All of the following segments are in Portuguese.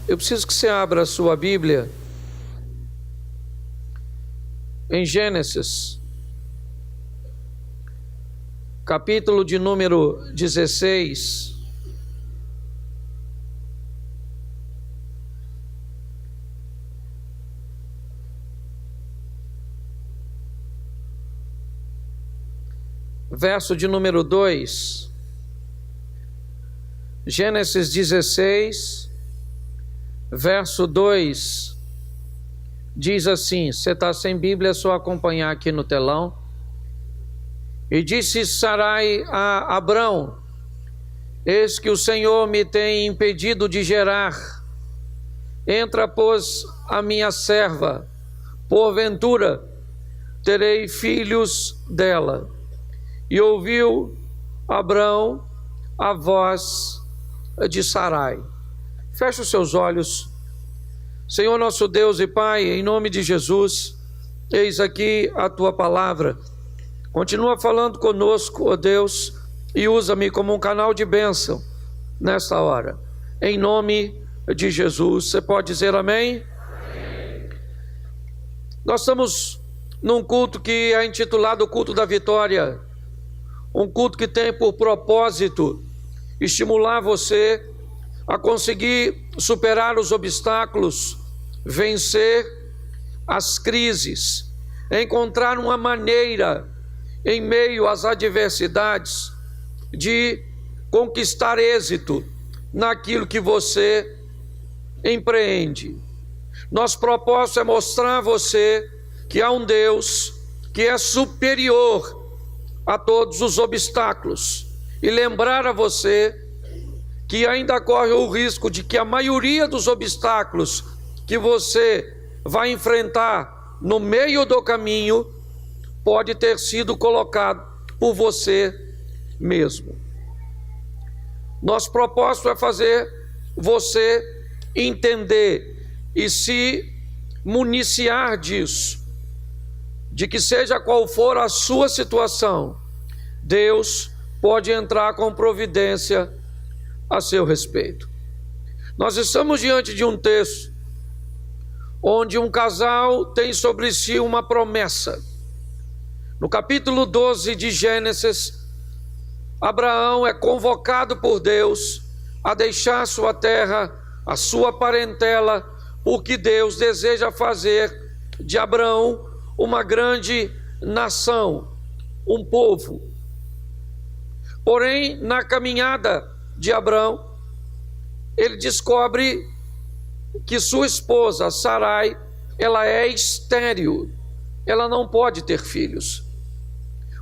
Eu preciso que você abra a sua Bíblia em Gênesis, capítulo de número 16. Verso de número 2. Gênesis 16, verso 2, diz assim, você está sem Bíblia, é só acompanhar aqui no telão. E disse Sarai a Abrão: eis que o Senhor me tem impedido de gerar. Entra, pois, a minha serva, porventura terei filhos dela. E ouviu Abrão a voz de Sarai. Feche os seus olhos. Senhor nosso Deus e Pai, em nome de Jesus, eis aqui a tua palavra. Continua falando conosco, ó Deus, e usa-me como um canal de bênção nesta hora. Em nome de Jesus. Você pode dizer amém? Amém. Nós estamos num culto que é intitulado Culto da Vitória. Um culto que tem por propósito estimular você a conseguir superar os obstáculos, vencer as crises, encontrar uma maneira, em meio às adversidades, de conquistar êxito naquilo que você empreende. Nosso propósito é mostrar a você que há um Deus que é superior a todos os obstáculos, e lembrar a você que ainda corre o risco de que a maioria dos obstáculos que você vai enfrentar no meio do caminho pode ter sido colocado por você mesmo. Nosso propósito é fazer você entender e se municiar disso, de que seja qual for a sua situação, Deus pode entrar com providência a seu respeito. Nós estamos diante de um texto onde um casal tem sobre si uma promessa. No capítulo 12 de Gênesis, Abraão é convocado por Deus a deixar sua terra, a sua parentela, porque Deus deseja fazer de Abraão uma grande nação, um povo. Porém, na caminhada de Abrão, ele descobre que sua esposa, Sarai, ela é estéril, ela não pode ter filhos.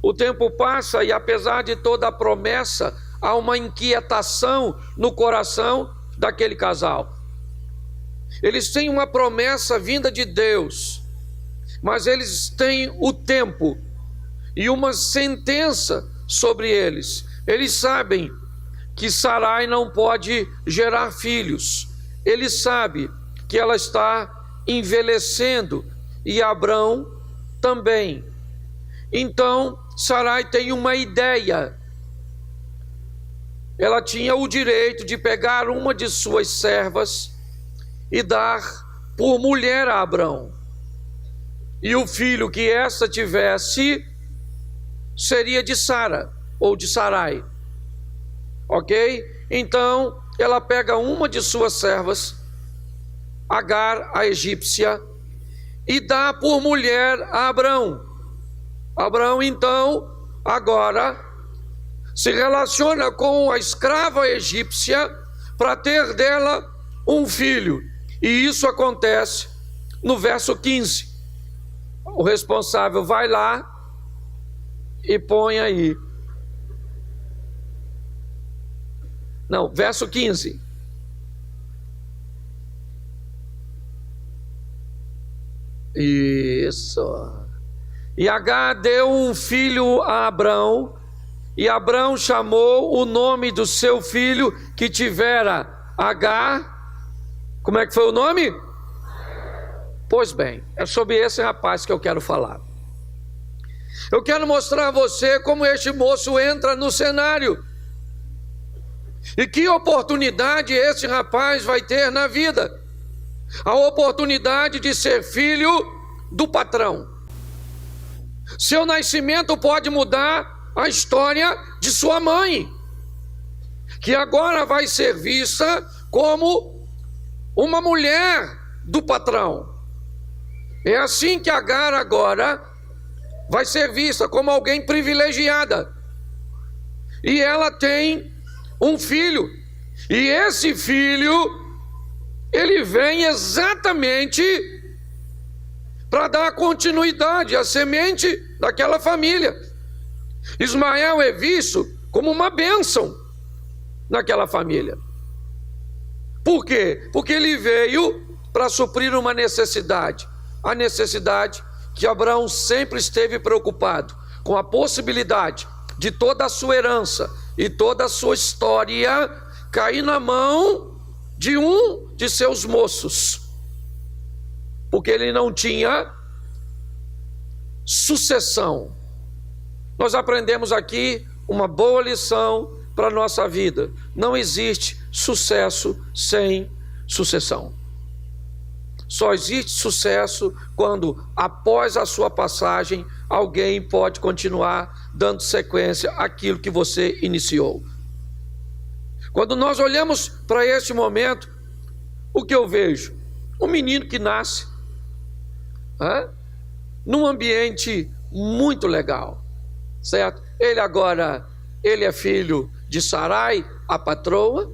O tempo passa e, apesar de toda a promessa, há uma inquietação no coração daquele casal. Eles têm uma promessa vinda de Deus, mas eles têm o tempo e uma sentença sobre eles. Eles sabem que Sarai não pode gerar filhos. Ele sabe que ela está envelhecendo e Abrão também. Então Sarai tem uma ideia. Ela tinha o direito de pegar uma de suas servas e dar por mulher a Abrão. E o filho que esta tivesse seria de Sara ou de Sarai. Ok? Então ela pega uma de suas servas, Agar, a egípcia, e dá por mulher a Abrão. Abrão então agora se relaciona com a escrava egípcia para ter dela um filho. E isso acontece no verso 15. O responsável vai lá e põe aí. Não, verso 15. Isso. E Agar deu um filho a Abrão, e Abrão chamou o nome do seu filho que tivera Agar. Como é que foi o nome? Pois bem, é sobre esse rapaz que eu quero falar. Eu quero mostrar a você como este moço entra no cenário. E que oportunidade esse rapaz vai ter na vida? A oportunidade de ser filho do patrão. Seu nascimento pode mudar a história de sua mãe, que agora vai ser vista como uma mulher do patrão. É assim que Agar agora vai ser vista como alguém privilegiada. E ela tem um filho. E esse filho, ele vem exatamente para dar continuidade à semente daquela família. Ismael é visto como uma bênção naquela família. Por quê? Porque ele veio para suprir uma necessidade. A necessidade que Abraão sempre esteve preocupado com a possibilidade de toda a sua herança e toda a sua história cair na mão de um de seus moços, porque ele não tinha sucessão. Nós aprendemos aqui uma boa lição para a nossa vida: não existe sucesso sem sucessão. Só existe sucesso quando, após a sua passagem, alguém pode continuar dando sequência àquilo que você iniciou. Quando nós olhamos para este momento, o que eu vejo? Um menino que nasce num ambiente muito legal, certo? Ele é filho de Sarai, a patroa.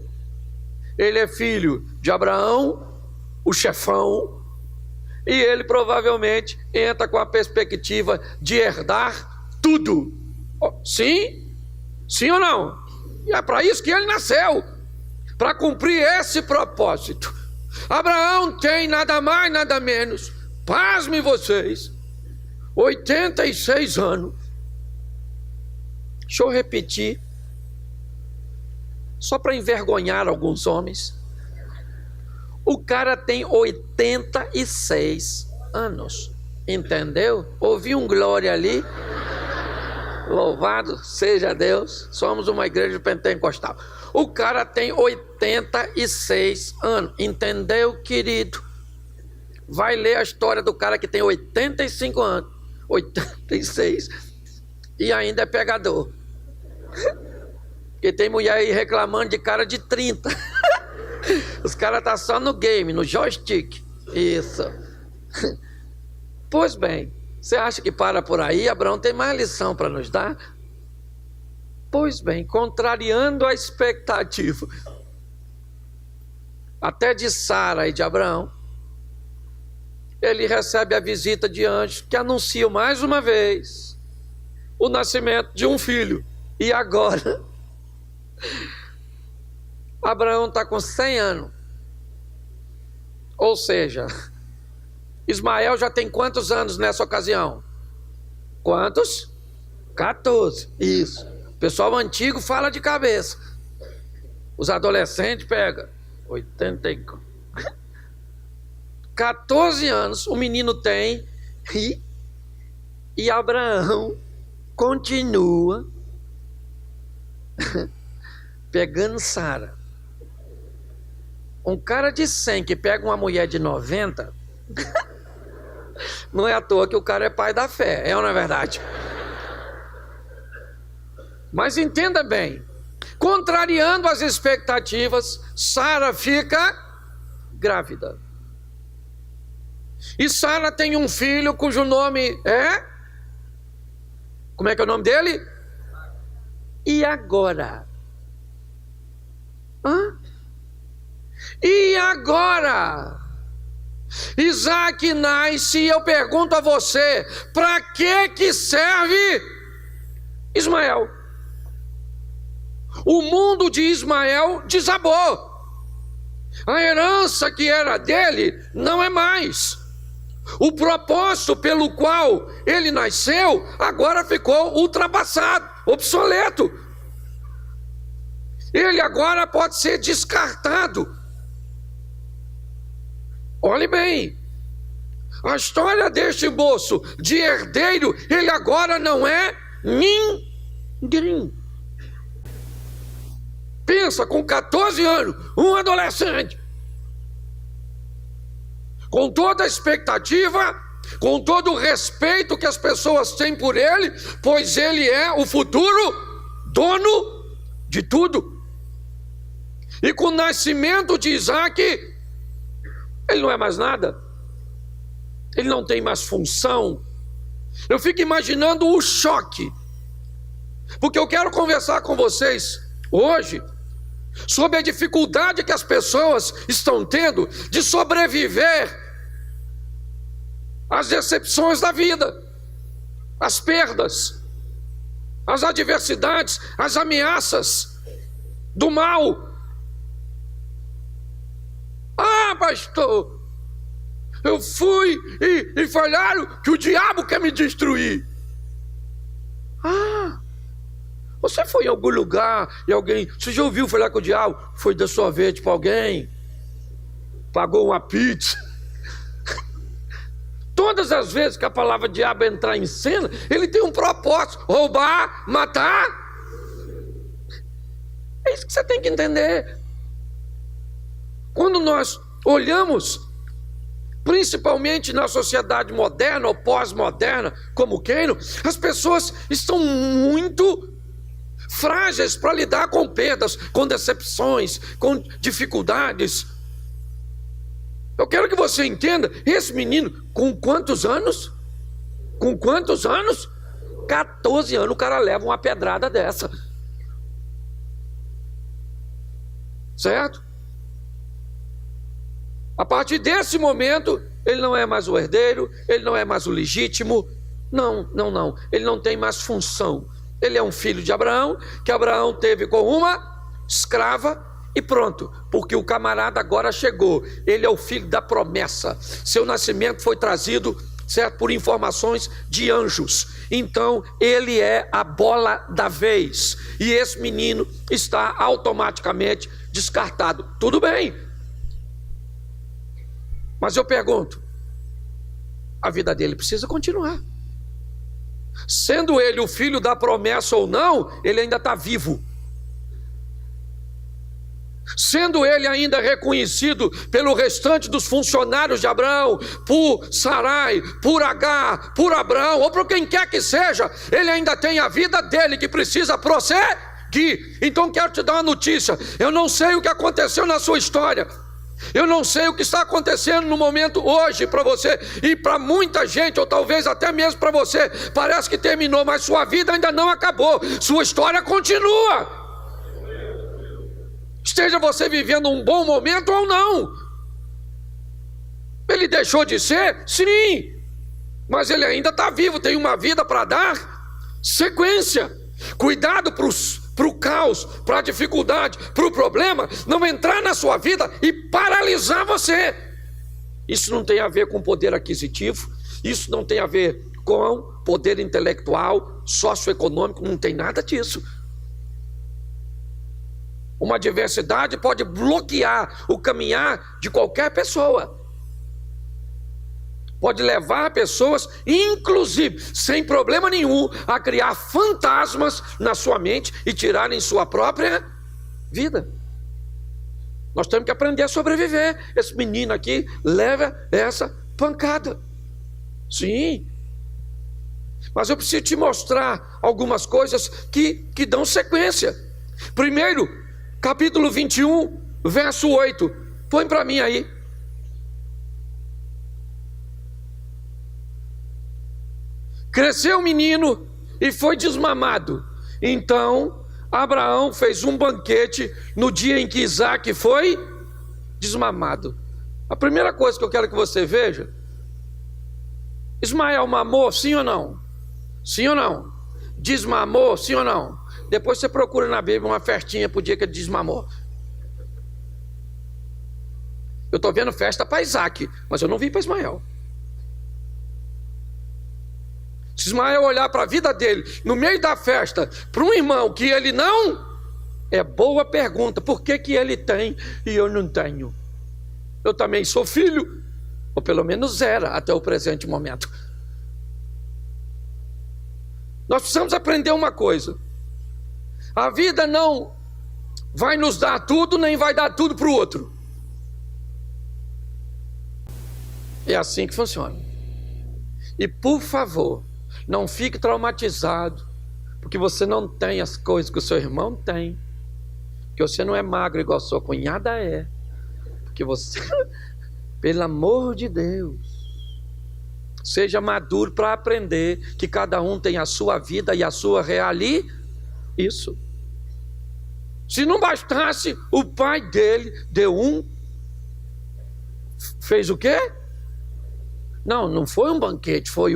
Ele é filho de Abraão, o chefão, e ele provavelmente entra com a perspectiva de herdar tudo. Sim? Sim ou não? E é para isso que ele nasceu, para cumprir esse propósito. Abraão tem nada mais, nada menos, pasmem vocês, 86 anos. Deixa eu repetir, só para envergonhar alguns homens. O cara tem 86 anos, entendeu? Ouvi um glória ali. Louvado seja Deus, somos uma igreja pentecostal. O cara tem 86 anos, entendeu, querido? Vai ler a história do cara que tem 85 anos, 86, e ainda é pegador. Porque tem mulher aí reclamando de cara de 30. Os caras estão só no game, no joystick. Isso. Pois bem, você acha que para por aí? Abraão tem mais lição para nos dar? Pois bem, contrariando a expectativa até de Sara e de Abraão, ele recebe a visita de anjos que anunciam mais uma vez o nascimento de um filho. E agora Abraão está com 100 anos. Ou seja, Ismael já tem quantos anos nessa ocasião? Quantos? 14. Isso. O pessoal antigo fala de cabeça. Os adolescentes pegam 84. 14 anos o menino tem. E Abraão continua pegando Sara. Um cara de 100 que pega uma mulher de 90, não é à toa que o cara é pai da fé, é ou não é verdade? Mas entenda bem, contrariando as expectativas, Sara fica grávida. E Sara tem um filho cujo nome é... Como é que é o nome dele? E agora? E agora? Isaac nasce e eu pergunto a você, para que serve Ismael? O mundo de Ismael desabou. A herança que era dele não é mais. O propósito pelo qual ele nasceu agora ficou ultrapassado, obsoleto. Ele agora pode ser descartado. Olhe bem, a história deste moço de herdeiro, ele agora não é ninguém. Pensa, com 14 anos, um adolescente, com toda a expectativa, com todo o respeito que as pessoas têm por ele, pois ele é o futuro dono de tudo. E com o nascimento de Isaac, ele não é mais nada, ele não tem mais função. Eu fico imaginando o choque, porque eu quero conversar com vocês hoje sobre a dificuldade que as pessoas estão tendo de sobreviver às decepções da vida, às perdas, às adversidades, às ameaças do mal. Ah, pastor, eu fui e falaram que o diabo quer me destruir. Ah, você foi em algum lugar e alguém, você já ouviu falar que o diabo foi dar sorvete para alguém? Pagou uma pizza? Todas as vezes que a palavra diabo entrar em cena, ele tem um propósito: roubar, matar. É isso que você tem que entender. Quando nós olhamos, principalmente na sociedade moderna ou pós-moderna, como queiram, as pessoas estão muito frágeis para lidar com perdas, com decepções, com dificuldades. Eu quero que você entenda, esse menino, com quantos anos? Com quantos anos? 14 anos o cara leva uma pedrada dessa. Certo? A partir desse momento, ele não é mais o herdeiro, ele não é mais o legítimo. Não. Ele não tem mais função. Ele é um filho de Abraão, que Abraão teve com uma escrava e pronto, porque o camarada agora chegou. Ele é o filho da promessa. Seu nascimento foi trazido, certo, por informações de anjos. Então, ele é a bola da vez. E esse menino está automaticamente descartado. Tudo bem. Mas eu pergunto, a vida dele precisa continuar. Sendo ele o filho da promessa ou não, ele ainda está vivo. Sendo ele ainda reconhecido pelo restante dos funcionários de Abraão, por Sarai, por Agar, por Abraão, ou por quem quer que seja, ele ainda tem a vida dele que precisa prosseguir. Então quero te dar uma notícia: eu não sei o que aconteceu na sua história, eu não sei o que está acontecendo no momento hoje para você e para muita gente, ou talvez até mesmo para você, parece que terminou, mas sua vida ainda não acabou, sua história continua. Esteja você vivendo um bom momento ou não. Ele deixou de ser? Sim, mas ele ainda está vivo, tem uma vida para dar sequência. Cuidado para o caos, para a dificuldade, para o problema não entrar na sua vida e paralisar você. Isso não tem a ver com poder aquisitivo, isso não tem a ver com poder intelectual, socioeconômico, não tem nada disso. Uma adversidade pode bloquear o caminhar de qualquer pessoa. Pode levar pessoas, inclusive, sem problema nenhum, a criar fantasmas na sua mente e tirarem sua própria vida. Nós temos que aprender a sobreviver. Esse menino aqui leva essa pancada. Sim. Mas eu preciso te mostrar algumas coisas que dão sequência. Primeiro, capítulo 21, verso 8. Põe para mim aí. Cresceu o menino e foi desmamado. Então Abraão fez um banquete no dia em que Isaac foi desmamado. A primeira coisa que eu quero que você veja: Ismael mamou, sim ou não? Sim ou não? Desmamou, sim ou não? Depois você procura na Bíblia uma festinha para o dia que ele desmamou. Eu estou vendo festa para Isaac, mas eu não vi para Ismael. Se Ismael olhar para a vida dele, no meio da festa, para um irmão que ele não, é boa pergunta: por que ele tem e eu não tenho? Eu também sou filho, ou pelo menos era até o presente momento. Nós precisamos aprender uma coisa: a vida não vai nos dar tudo, nem vai dar tudo para o outro. É assim que funciona. E por favor, não fique traumatizado, porque você não tem as coisas que o seu irmão tem, que você não é magro igual sua cunhada é, porque você, pelo amor de Deus, seja maduro para aprender que cada um tem a sua vida e a sua isso. Se não bastasse, o pai dele deu fez o quê? Não foi um banquete, foi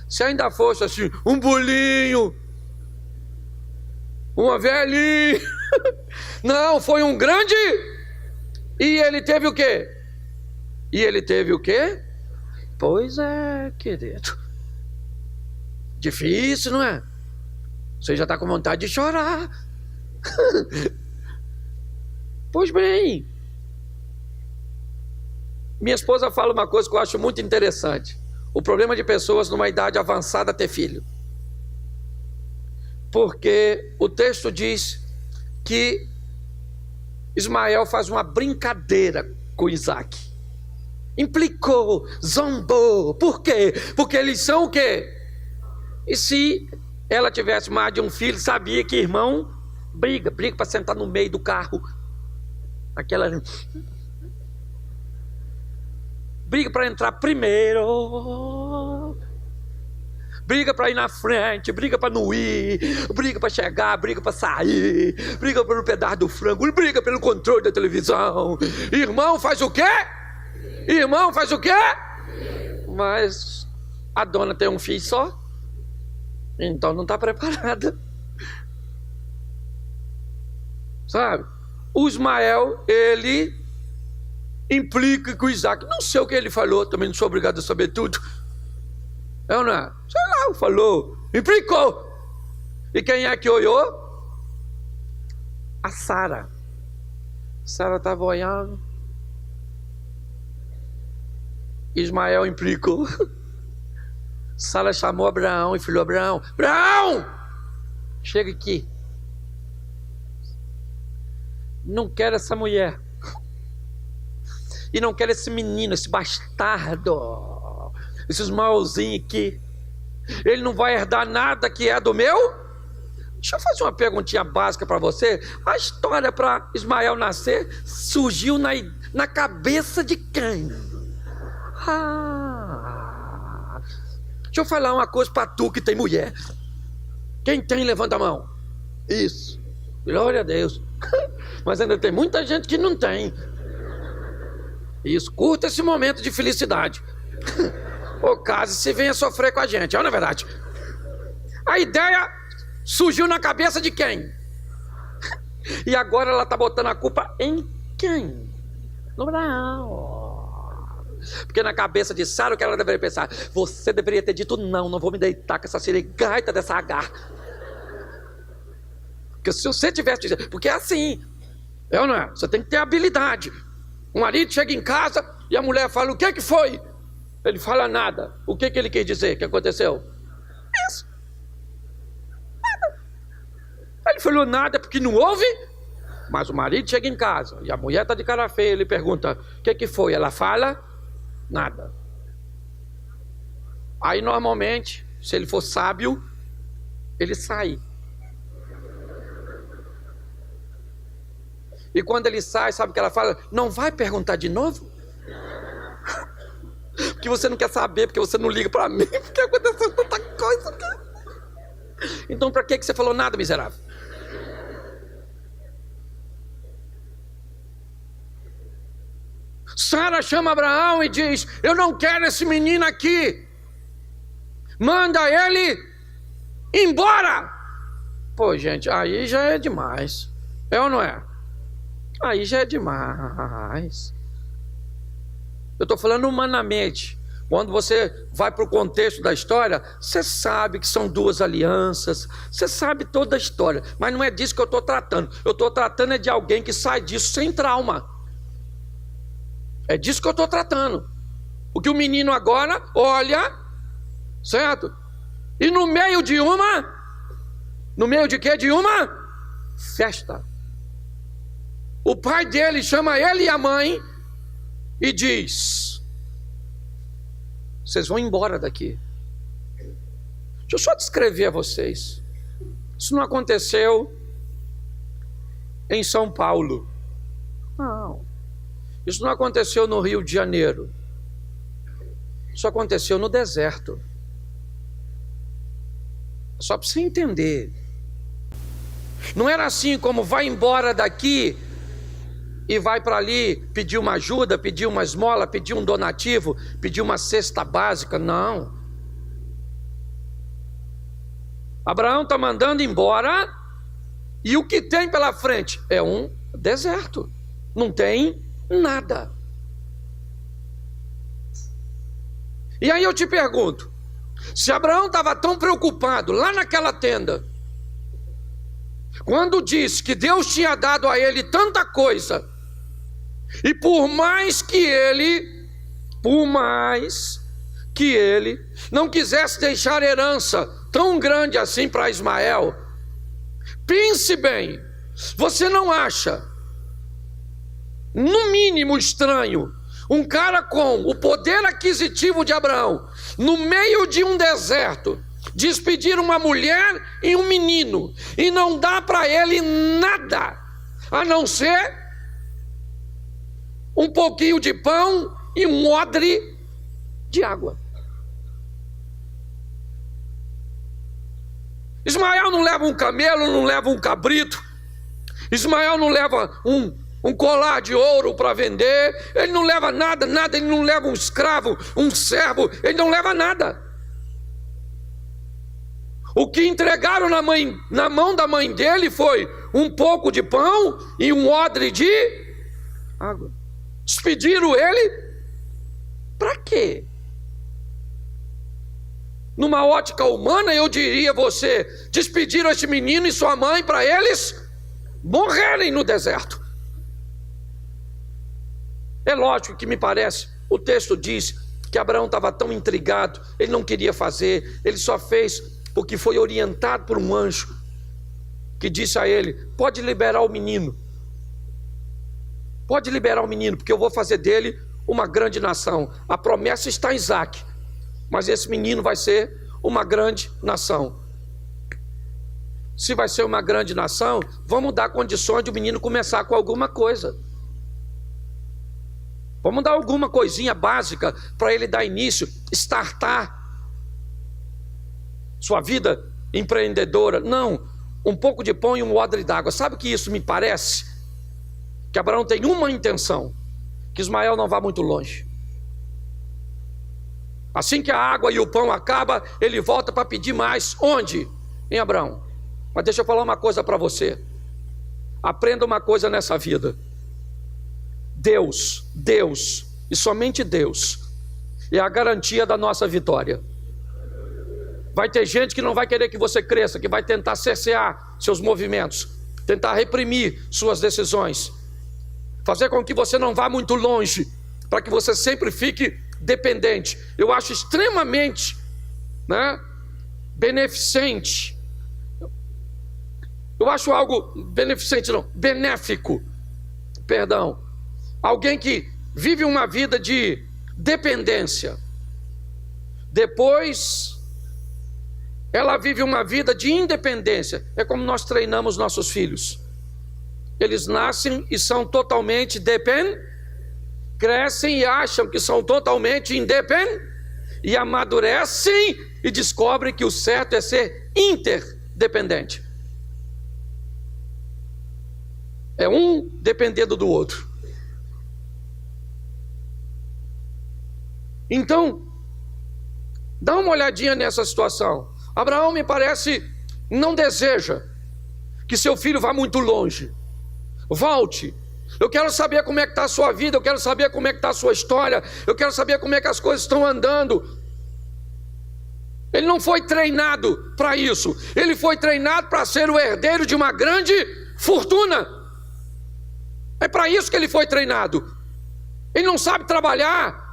se ainda fosse assim, um bolinho, uma velhinha, não, foi um grande, e ele teve o quê? Pois é, querido, difícil, não é? Você já está com vontade de chorar. Pois bem, minha esposa fala uma coisa que eu acho muito interessante: o problema de pessoas numa idade avançada ter filho. Porque o texto diz que Ismael faz uma brincadeira com Isaac. Implicou, zombou. Por quê? Porque eles são o quê? E se ela tivesse mais de um filho, sabia que irmão briga para sentar no meio do carro. Briga para entrar primeiro, briga para ir na frente, briga para não ir, briga para chegar, briga para sair, briga pelo pedaço do frango, briga pelo controle da televisão. Irmão faz o quê? Mas a dona tem um filho só, então não está preparada. Sabe? O Ismael, ele implica com o Isaac. Não sei o que ele falou, também não sou obrigado a saber tudo. É ou não é? Sei lá, falou, implicou. E quem é que olhou? A Sara. Sara estava olhando. Ismael implicou. Sara chamou Abraão e falou: Abraão, chega aqui. Não quero essa mulher. E não quero esse menino, esse bastardo, esses malzinhos aqui. Ele não vai herdar nada que é do meu. Deixa eu fazer uma perguntinha básica para você. A história para Ismael nascer surgiu na cabeça de quem? Deixa eu falar uma coisa para tu que tem mulher. Quem tem, levanta a mão. Isso, glória a Deus. Mas ainda tem muita gente que não tem. Isso, curta esse momento de felicidade. Ou caso se venha sofrer com a gente, não é verdade? A ideia surgiu na cabeça de quem? E agora ela está botando a culpa em quem? No Abraão. Porque na cabeça de Sara, o que ela deveria pensar? Você deveria ter dito não vou me deitar com essa sirigaita dessa Agar. Porque se você tivesse dito, porque é assim, ou não é? Você tem que ter habilidade. O marido chega em casa e a mulher fala: o que foi? Ele fala nada. O que ele quis dizer? O que aconteceu? Isso. Nada. Ele falou nada porque não houve. Mas o marido chega em casa e a mulher está de cara feia. Ele pergunta: o que foi? Ela fala nada. Aí normalmente, se ele for sábio, ele sai. E quando ele sai, sabe o que ela fala? Não vai perguntar de novo? Porque você não quer saber, porque você não liga para mim, porque aconteceu tanta coisa. Então para que você falou nada, miserável? Sara chama Abraão e diz: eu não quero esse menino aqui. Manda ele embora. Pô, gente, aí já é demais. É ou não é? Aí já é demais. Eu estou falando humanamente. Quando você vai para o contexto da história, você sabe que são duas alianças, você sabe toda a história, mas não é disso que eu estou tratando. Eu estou tratando de alguém que sai disso sem trauma. É disso que eu estou tratando. Porque o menino agora olha, certo? E no meio de uma No meio de quê? De uma festa. O pai dele chama ele e a mãe e diz: vocês vão embora daqui. Deixa eu só descrever a vocês. Isso não aconteceu em São Paulo. Não. Isso não aconteceu no Rio de Janeiro. Isso aconteceu no deserto. Só para você entender. Não era assim como vai embora daqui e vai para ali pedir uma ajuda, pedir uma esmola, pedir um donativo, pedir uma cesta básica. Não. Abraão está mandando embora e o que tem pela frente é um deserto. Não tem nada. E aí eu te pergunto, se Abraão estava tão preocupado lá naquela tenda, quando disse que Deus tinha dado a ele tanta coisa, e por mais que ele não quisesse deixar herança tão grande assim para Ismael, pense bem, você não acha, no mínimo estranho, um cara com o poder aquisitivo de Abraão, no meio de um deserto, despedir uma mulher e um menino, e não dá para ele nada, a não ser um pouquinho de pão e um odre de água. Ismael não leva um camelo, não leva um cabrito. Ismael não leva um colar de ouro para vender. Ele não leva nada, ele não leva um escravo, um servo, ele não leva nada. O que entregaram na mão da mãe dele foi um pouco de pão e um odre de água. Despediram ele para quê? Numa ótica humana, eu diria você, despediram esse menino e sua mãe para eles morrerem no deserto. É lógico que me parece, o texto diz que Abraão estava tão intrigado, ele não queria fazer, ele só fez porque foi orientado por um anjo que disse a ele: pode liberar o menino, porque eu vou fazer dele uma grande nação. A promessa está em Isaac, mas esse menino vai ser uma grande nação. Se vai ser uma grande nação, vamos dar condições de o menino começar com alguma coisa. Vamos dar alguma coisinha básica para ele dar início, startar sua vida empreendedora. Não, um pouco de pão e um odre d'água. Sabe o que isso me parece? Que Abraão tem uma intenção: que Ismael não vá muito longe. Assim que a água e o pão acabam, ele volta para pedir mais. Onde? Em Abraão. Mas deixa eu falar uma coisa para você. Aprenda uma coisa nessa vida. Deus e somente Deus é a garantia da nossa vitória. Vai ter gente que não vai querer que você cresça, que vai tentar cercear seus movimentos, tentar reprimir suas decisões, fazer com que você não vá muito longe, para que você sempre fique dependente. Eu acho extremamente beneficente. Eu acho algo benéfico. Alguém que vive uma vida de dependência, depois ela vive uma vida de independência. É como nós treinamos nossos filhos. Eles nascem e são totalmente dependentes, crescem e acham que são totalmente independentes, e amadurecem e descobrem que o certo é ser interdependente. É um dependendo do outro. Então, dá uma olhadinha nessa situação. Abraão, me parece, não deseja que seu filho vá muito longe. Volte. Eu quero saber como é que está a sua vida, eu quero saber como é que está a sua história, eu quero saber como é que as coisas estão andando. Ele não foi treinado para isso. Ele foi treinado para ser o herdeiro de uma grande fortuna. É para isso que ele foi treinado. Ele não sabe trabalhar.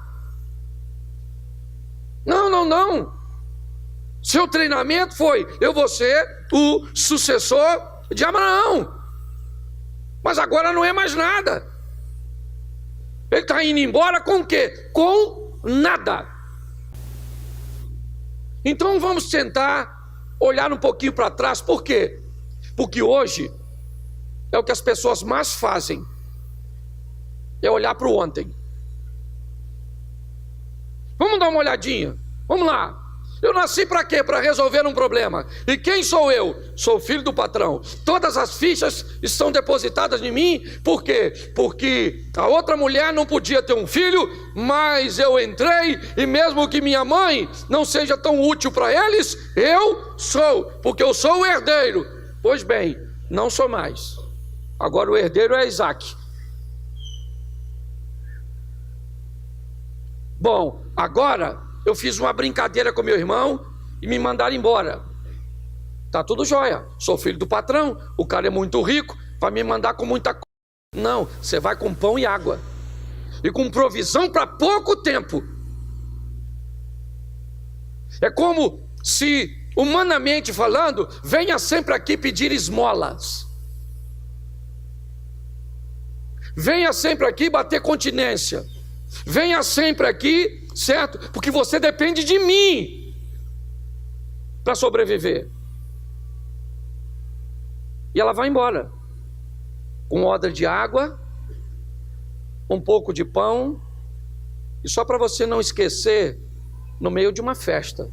Não. Seu treinamento foi: eu vou ser o sucessor de Abraão. Mas agora não é mais nada. Ele está indo embora com o quê? Com nada. Então vamos tentar olhar um pouquinho para trás. Por quê? Porque hoje é o que as pessoas mais fazem, é olhar para o ontem. Vamos dar uma olhadinha. Vamos lá. Eu nasci para quê? Para resolver um problema. E quem sou eu? Sou filho do patrão. Todas as fichas estão depositadas em mim. Por quê? Porque a outra mulher não podia ter um filho, mas eu entrei, e mesmo que minha mãe não seja tão útil para eles, eu sou, porque eu sou o herdeiro. Pois bem, não sou mais. Agora o herdeiro é Isaac. Bom, agora eu fiz uma brincadeira com meu irmão e me mandaram embora. Tá tudo jóia. Sou filho do patrão, o cara é muito rico, vai me mandar com muita coisa. Não, você vai com pão e água. E com provisão para pouco tempo. É como se, humanamente falando, venha sempre aqui pedir esmolas. Venha sempre aqui bater continência. Venha sempre aqui, certo? Porque você depende de mim para sobreviver. E ela vai embora com odra de água, um pouco de pão, e só para você não esquecer, no meio de uma festa.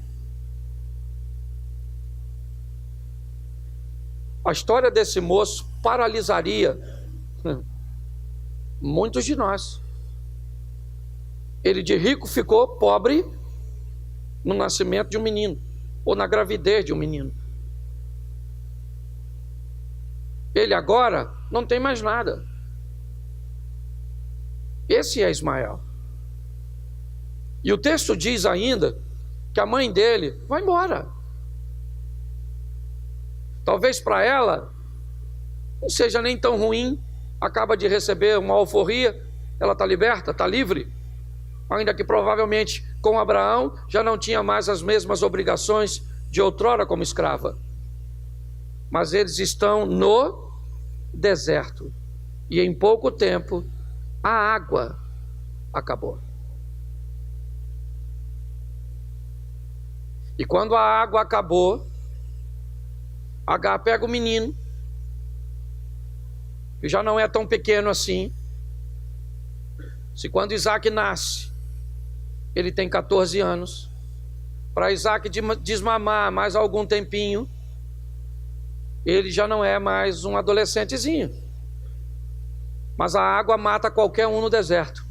A história desse moço paralisaria muitos de nós. Ele de rico ficou pobre no nascimento de um menino, ou na gravidez de um menino. Ele agora não tem mais nada. Esse é Ismael. E o texto diz ainda que a mãe dele vai embora. Talvez para ela não seja nem tão ruim, acaba de receber uma alforria, ela está liberta, está livre. Ainda que provavelmente com Abraão já não tinha mais as mesmas obrigações de outrora como escrava. Mas eles estão no deserto. E em pouco tempo a água acabou. E quando a água acabou, Agar pega o menino, que já não é tão pequeno assim. Se quando Isaac nasce, ele tem 14 anos. Para Isaac desmamar mais algum tempinho, ele já não é mais um adolescentezinho. Mas a água mata qualquer um no deserto.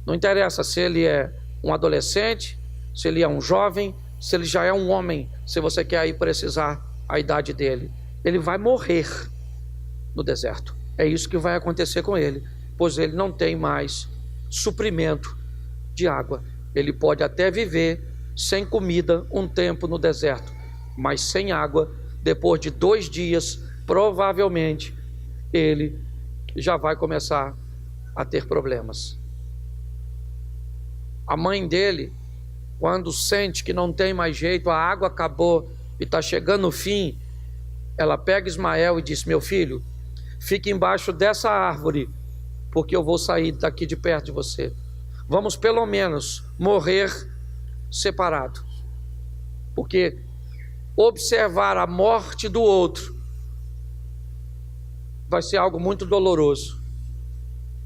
Não interessa se ele é um adolescente, se ele é um jovem, se ele já é um homem. Se você quer aí precisar a idade dele, ele vai morrer no deserto. É isso que vai acontecer com ele, pois ele não tem mais suprimento de água. Ele pode até viver sem comida um tempo no deserto, mas sem água, depois de 2 dias, provavelmente ele já vai começar a ter problemas. A mãe dele, quando sente que não tem mais jeito, a água acabou e está chegando o fim, ela pega Ismael e diz: meu filho, fique embaixo dessa árvore, porque eu vou sair daqui de perto de você. Vamos pelo menos morrer separados. Porque observar a morte do outro vai ser algo muito doloroso.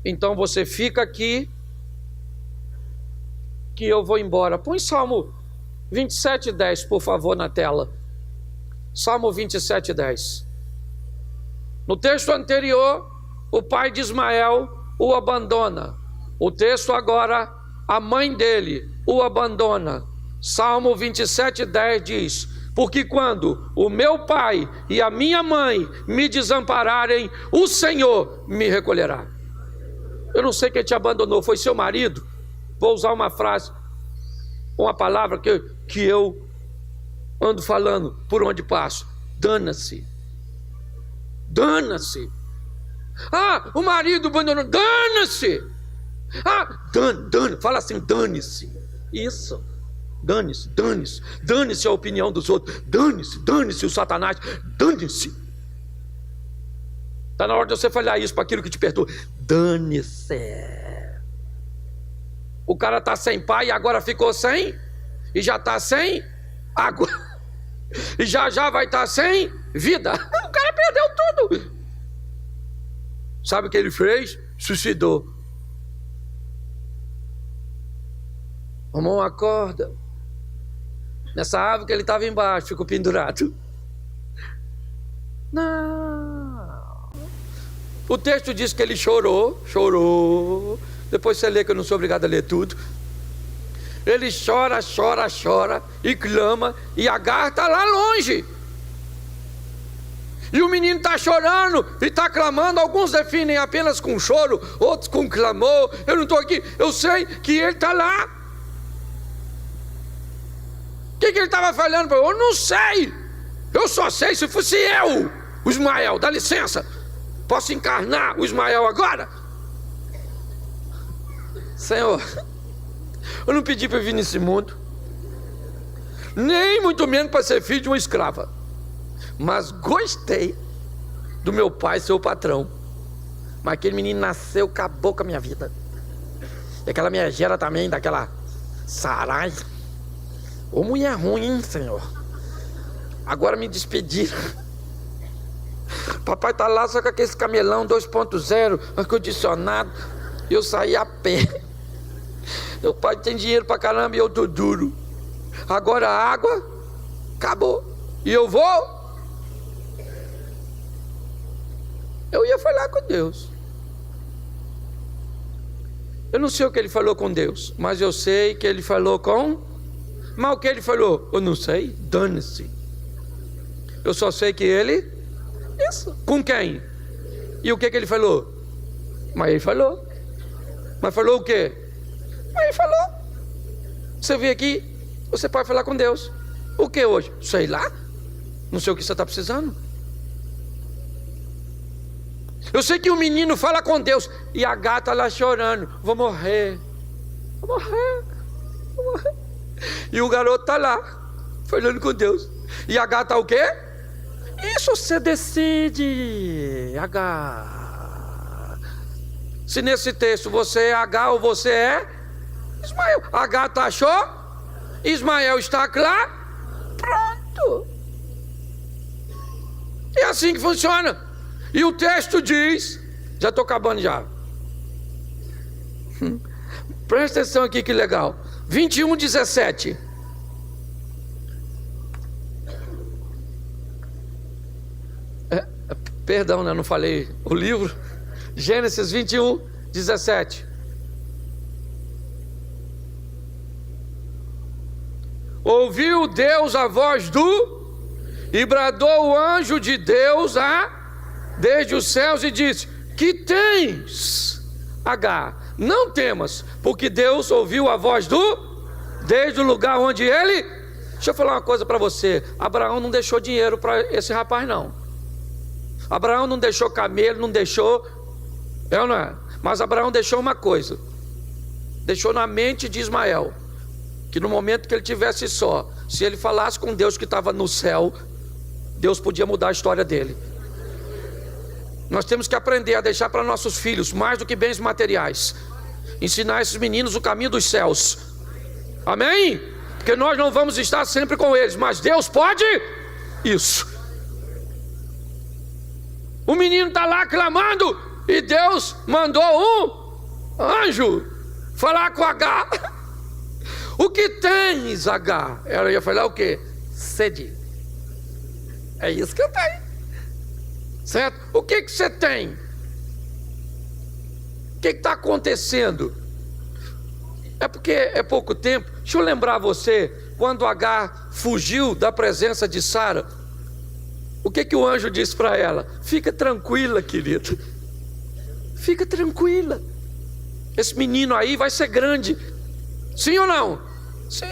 Então você fica aqui, que eu vou embora. Põe Salmo 27:10, por favor, na tela. Salmo 27:10. No texto anterior, o pai de Ismael o abandona. O texto agora, a mãe dele o abandona. Salmo 27:10 diz: porque quando o meu pai e a minha mãe me desampararem, o Senhor me recolherá. Eu não sei quem te abandonou, foi seu marido? Vou usar uma frase, uma palavra que eu ando falando por onde passo: dana-se. Dana-se. Ah, o marido abandonou, dana-se. Ah, fala assim, dane-se. Isso. Dane-se, dane-se, dane-se a opinião dos outros, dane-se, dane-se o Satanás, dane-se. Está na hora de você falar isso para aquilo que te perturba. Dane-se. O cara está sem pai e agora ficou sem, e já está sem água, e já vai estar sem vida. O cara perdeu tudo. Sabe o que ele fez? Suicidou. Arrumou uma corda nessa árvore que ele estava embaixo, ficou pendurado. Não. O texto diz que ele chorou. Depois você lê, que eu não sou obrigado a ler tudo. Ele chora e clama, e Agar está lá longe. E o menino está chorando e está clamando. Alguns definem apenas com choro, outros com clamor. Eu não estou aqui, eu sei que ele está lá. O que ele estava falando? Eu não sei. Eu só sei se fosse eu, o Ismael. Dá licença, posso encarnar o Ismael agora? Senhor, eu não pedi para vir nesse mundo, nem muito menos para ser filho de uma escrava, mas gostei do meu pai ser o patrão. Mas aquele menino nasceu, acabou com a minha vida. E aquela minha gera também, daquela Sarai. Ô mulher ruim, hein, Senhor? Agora me despediram. Papai tá lá só com aquele camelão 2.0, ar-condicionado. Eu saí a pé. Meu pai tem dinheiro pra caramba e eu tô duro. Agora a água acabou. E eu vou. Eu ia falar com Deus. Eu não sei o que ele falou com Deus, mas eu sei que ele falou com... Mas o que ele falou? Eu não sei, dane-se. Eu só sei que ele... Isso. Com quem? E o que ele falou? Mas ele falou. Mas falou o quê? Mas ele falou. Você vem aqui, você pode falar com Deus. O que hoje? Sei lá. Não sei o que você está precisando. Eu sei que o menino fala com Deus e a gata lá chorando. Vou morrer. E o garoto está lá, falando com Deus. E a gata o quê? Isso você decide, H. Se nesse texto você é H ou você é Ismael. A gata achou, Ismael está lá, pronto. É assim que funciona. E o texto diz, já estou acabando já. Presta atenção aqui que legal. 21:17. Perdão, né? Não falei o livro. Gênesis 21:17. Ouviu Deus a voz e bradou o anjo de Deus desde os céus e disse: que tens, Agar? Não temas, porque Deus ouviu a voz desde o lugar onde ele... Deixa eu falar uma coisa para você. Abraão não deixou dinheiro para esse rapaz, não. Abraão não deixou camelo, não deixou... É ou não é? Mas Abraão deixou uma coisa. Deixou na mente de Ismael, que no momento que ele tivesse só, se ele falasse com Deus que estava no céu, Deus podia mudar a história dele. Nós temos que aprender a deixar para nossos filhos, mais do que bens materiais, ensinar esses meninos o caminho dos céus. Amém? Porque nós não vamos estar sempre com eles, mas Deus pode isso. O menino está lá clamando e Deus mandou um anjo falar com Agar. O que tens, Agar? Ela ia falar o quê? Sede. É isso que eu tenho. Certo? O que você tem? O que está acontecendo? É porque é pouco tempo. Deixa eu lembrar você, quando Agar fugiu da presença de Sara, o que o anjo disse para ela? Fica tranquila, querida. Fica tranquila. Esse menino aí vai ser grande. Sim ou não? Sim.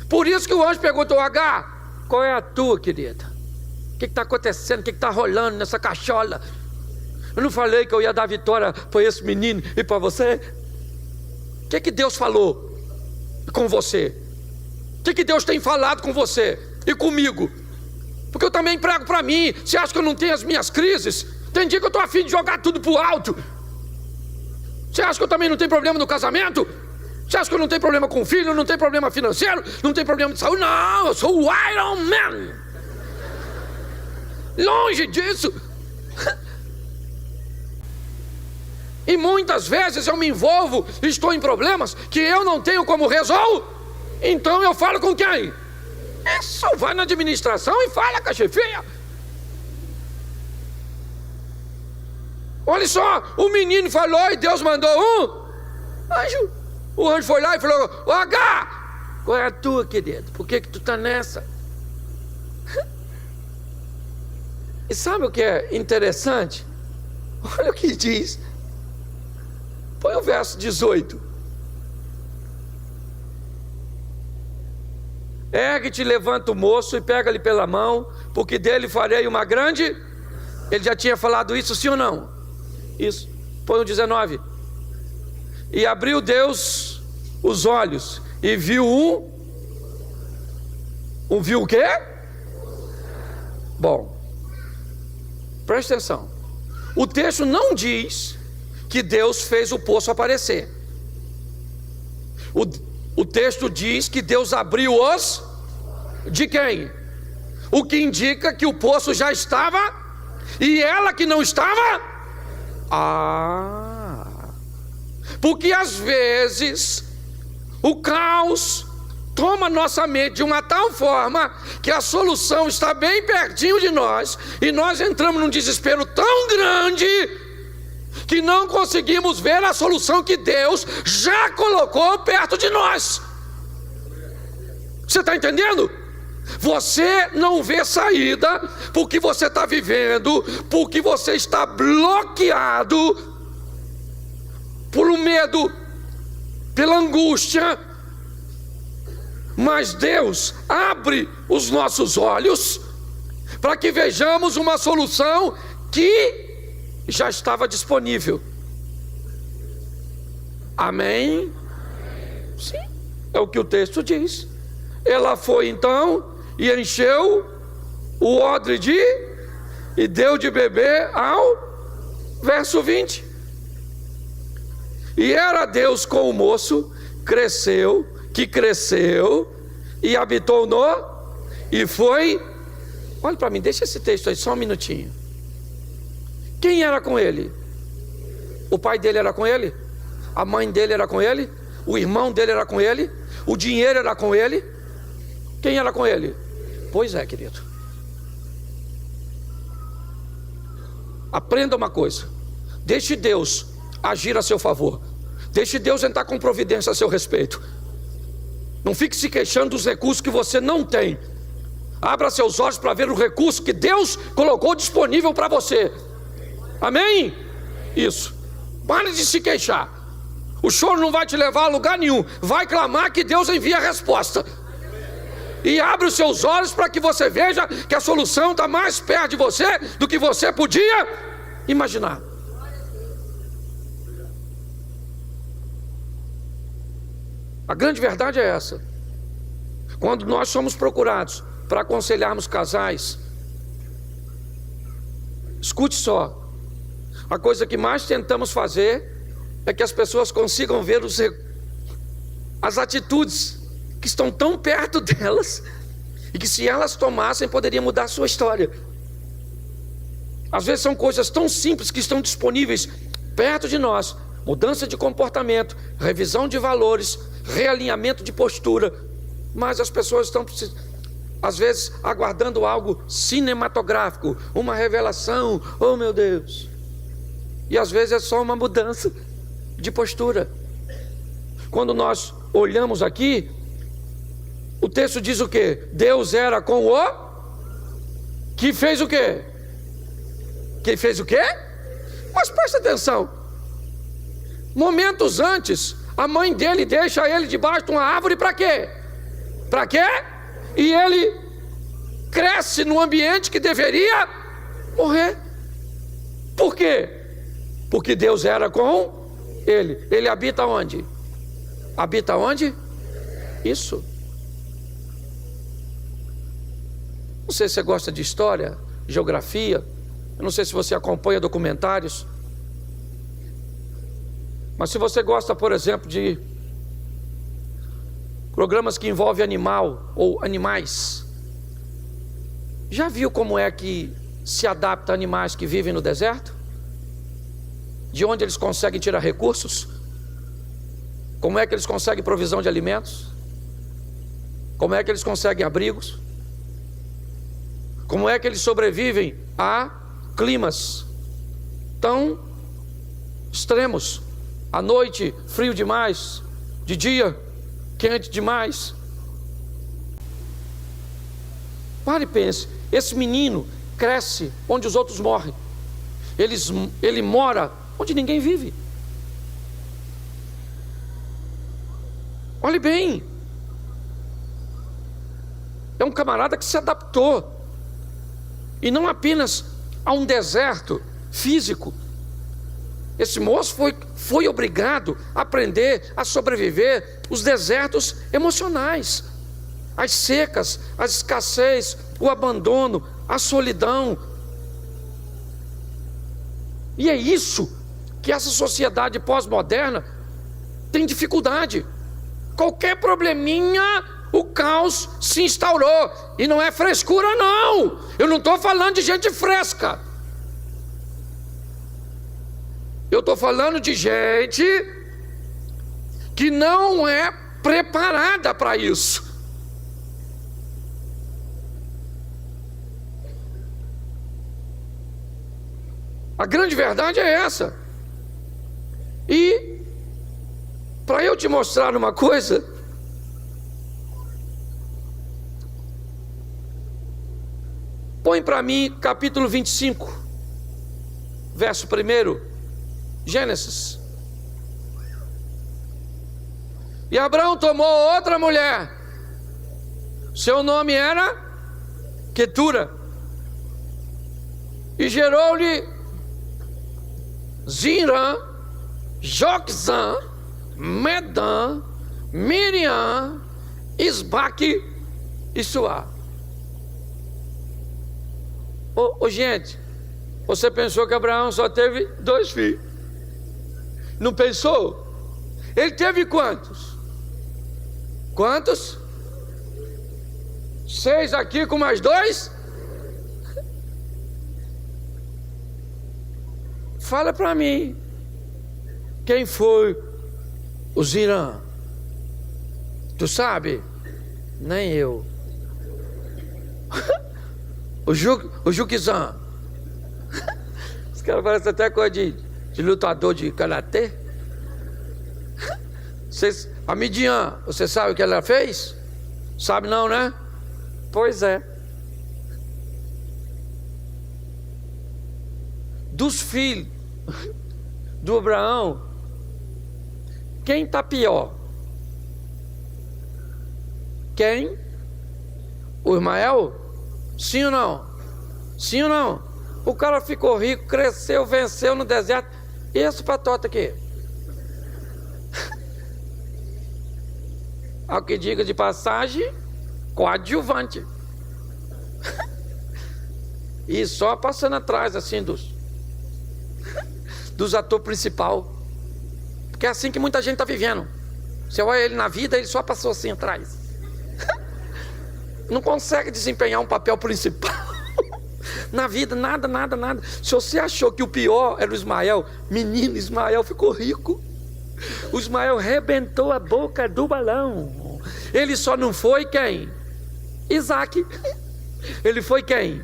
Por isso que o anjo perguntou: Agar, qual é a tua, querida? O que está acontecendo? O que está rolando nessa cachola? Eu não falei que eu ia dar vitória para esse menino e para você? O que Deus falou com você? O que Deus tem falado com você e comigo? Porque eu também prego para mim. Você acha que eu não tenho as minhas crises? Tem dia que eu estou a fim de jogar tudo para o alto. Você acha que eu também não tenho problema no casamento? Você acha que eu não tenho problema com o filho? Não tenho problema financeiro? Não tenho problema de saúde? Não, eu sou o Iron Man. Longe disso. E muitas vezes eu me envolvo, estou em problemas que eu não tenho como resolver. Então eu falo com quem? É só vai na administração e fala com a chefia. Olha só, o menino falou e Deus mandou um anjo. O anjo foi lá e falou: ô H, qual é a tua, querido? Por que tu tá nessa? E sabe o que é interessante? Olha o que diz. Põe o verso 18. Ergue-te, levanta o moço e pega-lhe pela mão, porque dele farei uma grande... Ele já tinha falado isso, sim ou não? Isso. Põe o 19. E abriu Deus os olhos e viu viu o quê? Bom, presta atenção. O texto não diz que Deus fez o poço aparecer. O texto diz que Deus abriu os... De quem? O que indica que o poço já estava e ela que não estava? Porque às vezes o caos toma nossa mente de uma tal forma que a solução está bem pertinho de nós e nós entramos num desespero tão grande que não conseguimos ver a solução que Deus já colocou perto de nós. Você está entendendo? Você não vê saída porque você está vivendo, porque você está bloqueado por um medo, pela angústia. Mas Deus abre os nossos olhos para que vejamos uma solução que já estava disponível. Amém? Sim, é o que o texto diz. Ela foi então e encheu o odre e deu de beber ao verso 20. E era Deus com o moço, que cresceu e habitou e foi... Olha para mim, deixa esse texto aí só um minutinho. Quem era com ele? O pai dele era com ele? A mãe dele era com ele? O irmão dele era com ele? O dinheiro era com ele? Quem era com ele? Pois é, querido. Aprenda uma coisa: deixe Deus agir a seu favor. Deixe Deus entrar com providência a seu respeito. Não fique se queixando dos recursos que você não tem. Abra seus olhos para ver o recurso que Deus colocou disponível para você. Amém? Isso. Pare de se queixar. O choro não vai te levar a lugar nenhum. Vai clamar que Deus envia a resposta. E abre os seus olhos para que você veja que a solução está mais perto de você do que você podia imaginar. A grande verdade é essa. Quando nós somos procurados para aconselharmos casais, escute só. A coisa que mais tentamos fazer é que as pessoas consigam ver as atitudes que estão tão perto delas e que, se elas tomassem, poderia mudar a sua história. Às vezes são coisas tão simples que estão disponíveis perto de nós: mudança de comportamento, revisão de valores, realinhamento de postura. Mas as pessoas estão, às vezes, aguardando algo cinematográfico, uma revelação. Oh, meu Deus! E às vezes é só uma mudança de postura. Quando nós olhamos aqui, o texto diz o quê? Deus era com o que fez o quê? Que fez o quê? Mas presta atenção. Momentos antes, a mãe dele deixa ele debaixo de uma árvore para quê? Para quê? E ele cresce num ambiente que deveria morrer. Por quê? Porque Deus era com ele. Ele habita onde? Habita onde? Isso. Não sei se você gosta de história, geografia, eu não sei se você acompanha documentários, mas se você gosta, por exemplo, de programas que envolvem animal ou animais, já viu como é que se adapta a animais que vivem no deserto? De onde eles conseguem tirar recursos? Como é que eles conseguem provisão de alimentos? Como é que eles conseguem abrigos? Como é que eles sobrevivem a climas tão extremos? À noite, frio demais. De dia, quente demais. Pare e pense. Esse menino cresce onde os outros morrem. Ele mora onde ninguém vive. Olhe bem. É um camarada que se adaptou. E não apenas a um deserto físico. Esse moço foi obrigado a aprender a sobreviver os desertos emocionais, as secas, a escassez, o abandono, a solidão. E é isso que essa sociedade pós-moderna tem dificuldade. Qualquer probleminha, o caos se instaurou. E não é frescura, não. Eu não estou falando de gente fresca. Eu estou falando de gente que não é preparada para isso. A grande verdade é essa. E para eu te mostrar uma coisa, põe para mim capítulo 25, verso 1, Gênesis. E Abraão tomou outra mulher, seu nome era Quetura, e gerou-lhe Zimrã, Joquzã, Medã, Miriam, Isbaque e Suá. Gente, você pensou que Abraão só teve 2 filhos? Não pensou? Ele teve quantos? Quantos? 6 aqui com mais 2? Fala para mim, quem foi o Zirã? Tu sabe? Nem eu. O Juquizã. Os caras parecem até coisa de lutador de karatê. A Midian, você sabe o que ela fez? Sabe não, né? Pois é. Dos filhos do Abraão, quem está pior? Quem? O Ismael? Sim ou não? Sim ou não? O cara ficou rico, cresceu, venceu no deserto. E esse patota aqui? Ao que diga de passagem, coadjuvante. E só passando atrás assim dos atores principal. Porque é assim que muita gente está vivendo. Você olha ele na vida, ele só passou assim atrás. Não consegue desempenhar um papel principal. Na vida, nada. Se você achou que o pior era o Ismael, menino, Ismael ficou rico. O Ismael rebentou a boca do balão. Ele só não foi quem? Isaac. Ele foi quem?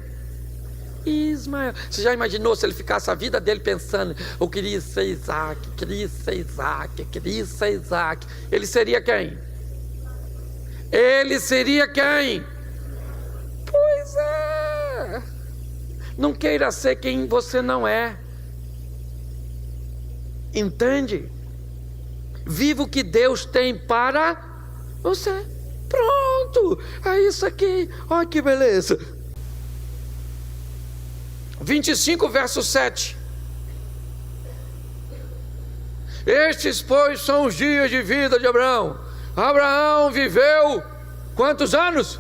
Ismael. Você já imaginou se ele ficasse a vida dele pensando: eu queria ser Isaac, queria ser Isaac, queria ser Isaac. Ele seria quem? Ele seria quem? Pois é. Não queira ser quem você não é. Entende? Viva o que Deus tem para você. Pronto. É isso aqui. Olha que beleza. 25, verso 7. Estes, pois, são os dias de vida de Abraão. Abraão viveu quantos anos?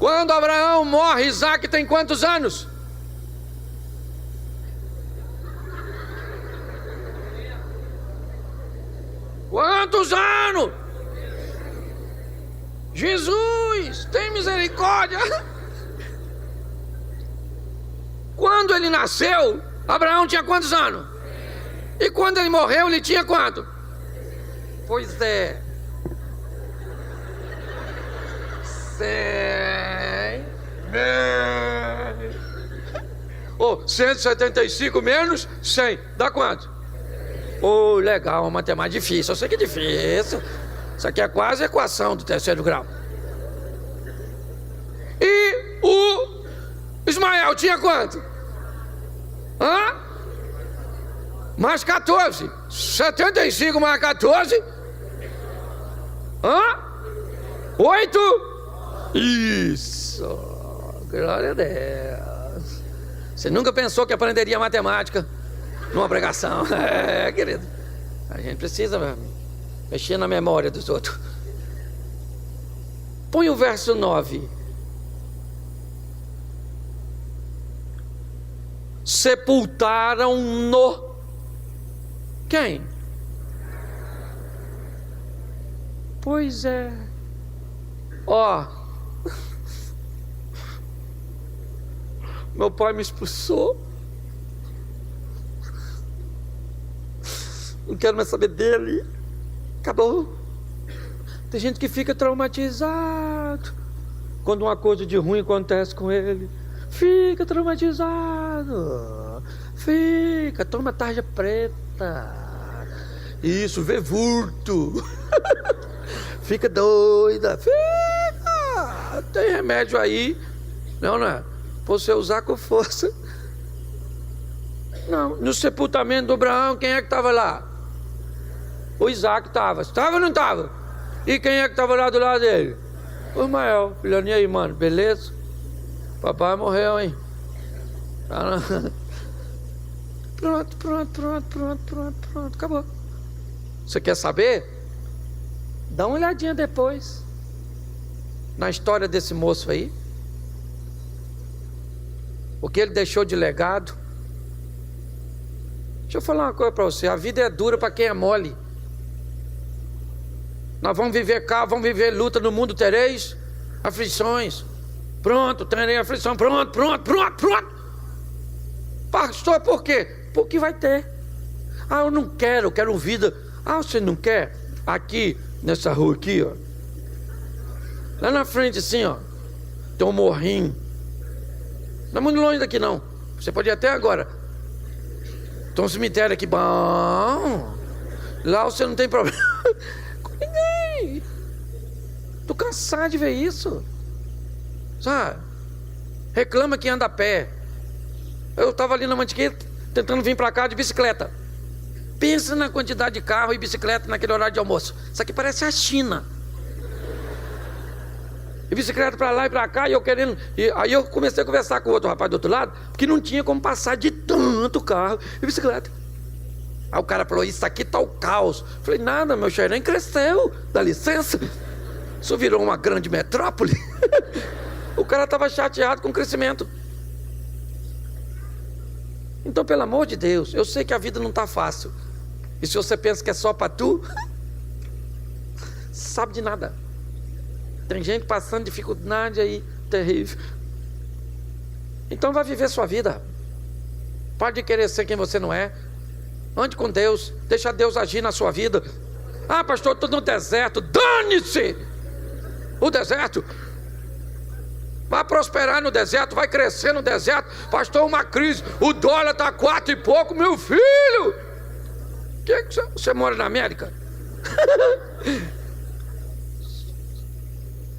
Quando Abraão morre, Isaac tem quantos anos? Quantos anos? Jesus, tem misericórdia. Quando ele nasceu, Abraão tinha quantos anos? E quando ele morreu, ele tinha quanto? Pois é. 175 menos 100, dá quanto? Oh, legal, uma matemática difícil. Eu sei que é difícil. Isso aqui é quase a equação do terceiro grau. E o Ismael tinha quanto? Hã? Mais 14. 75 mais 14. Hã? 8? Isso. Glória a Deus. Você nunca pensou que aprenderia matemática numa pregação? É, querido. A gente precisa mexer na memória dos outros. Põe o verso 9. Sepultaram-no. Quem? Pois é. Ó. Meu pai me expulsou. Não quero mais saber dele. Acabou. Tem gente que fica traumatizado quando uma coisa de ruim acontece com ele. Fica traumatizado. Fica, toma tarja preta. Isso, vê vulto. Fica doida. Fica. Tem remédio aí. Não é? Pra você usar com força. Não, no sepultamento do Abraão, quem é que estava lá? O Isaac estava. Estava ou não estava? E quem é que estava lá do lado dele? O Ismael. Filhão, e aí, mano, beleza? Papai morreu, hein? Pronto. Acabou. Você quer saber? Dá uma olhadinha depois na história desse moço aí. O que ele deixou de legado. Deixa eu falar uma coisa para você. A vida é dura para quem é mole. Nós vamos viver cá, vamos viver luta no mundo, tereis aflições. Pronto, terei aflição. Pronto. Pastor, por quê? Porque vai ter. Ah, eu não quero, eu quero vida. Ah, você não quer? Aqui, nessa rua aqui, ó. Lá na frente, assim, ó. Tem um morrinho. Não é muito longe daqui, não. Você pode ir até agora. Tem um cemitério aqui bom. Lá você não tem problema com ninguém. Tô cansado de ver isso. Sabe? Reclama que anda a pé. Eu tava ali na Mantiqueira tentando vir pra cá de bicicleta. Pensa na quantidade de carro e bicicleta naquele horário de almoço. Isso aqui parece a China. E bicicleta pra lá e pra cá, e eu querendo. E aí eu comecei a conversar com o outro rapaz do outro lado, porque não tinha como passar de tanto carro e bicicleta. Aí o cara falou: isso aqui tá o caos. Falei: nada, meu xerém cresceu, dá licença. Isso virou uma grande metrópole. O cara estava chateado com o crescimento. Então, pelo amor de Deus, eu sei que a vida não está fácil. E se você pensa que é só para tu, sabe de nada. Tem gente passando dificuldade aí, terrível. Então vai viver sua vida. Pare de querer ser quem você não é. Ande com Deus, deixa Deus agir na sua vida. Ah, pastor, estou no deserto. Dane-se o deserto. Vai prosperar no deserto, vai crescer no deserto. Pastor, uma crise, o dólar está 4 e pouco, meu filho. Que você mora na América?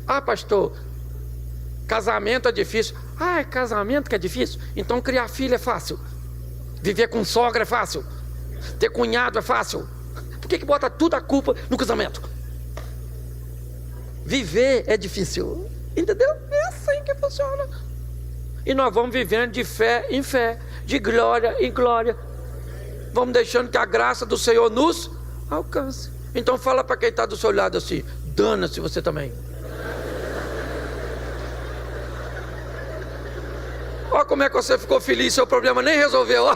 Ah, pastor, casamento é difícil. Ah, é casamento que é difícil? Então criar filho é fácil. Viver com sogra é fácil. Ter cunhado é fácil. Por que bota tudo a culpa no casamento? Viver é difícil. Entendeu? É assim que funciona. E nós vamos vivendo de fé em fé, de glória em glória. Vamos deixando que a graça do Senhor nos alcance. Então fala para quem está do seu lado assim: dana-se você também. como é que você ficou feliz, seu problema nem resolveu.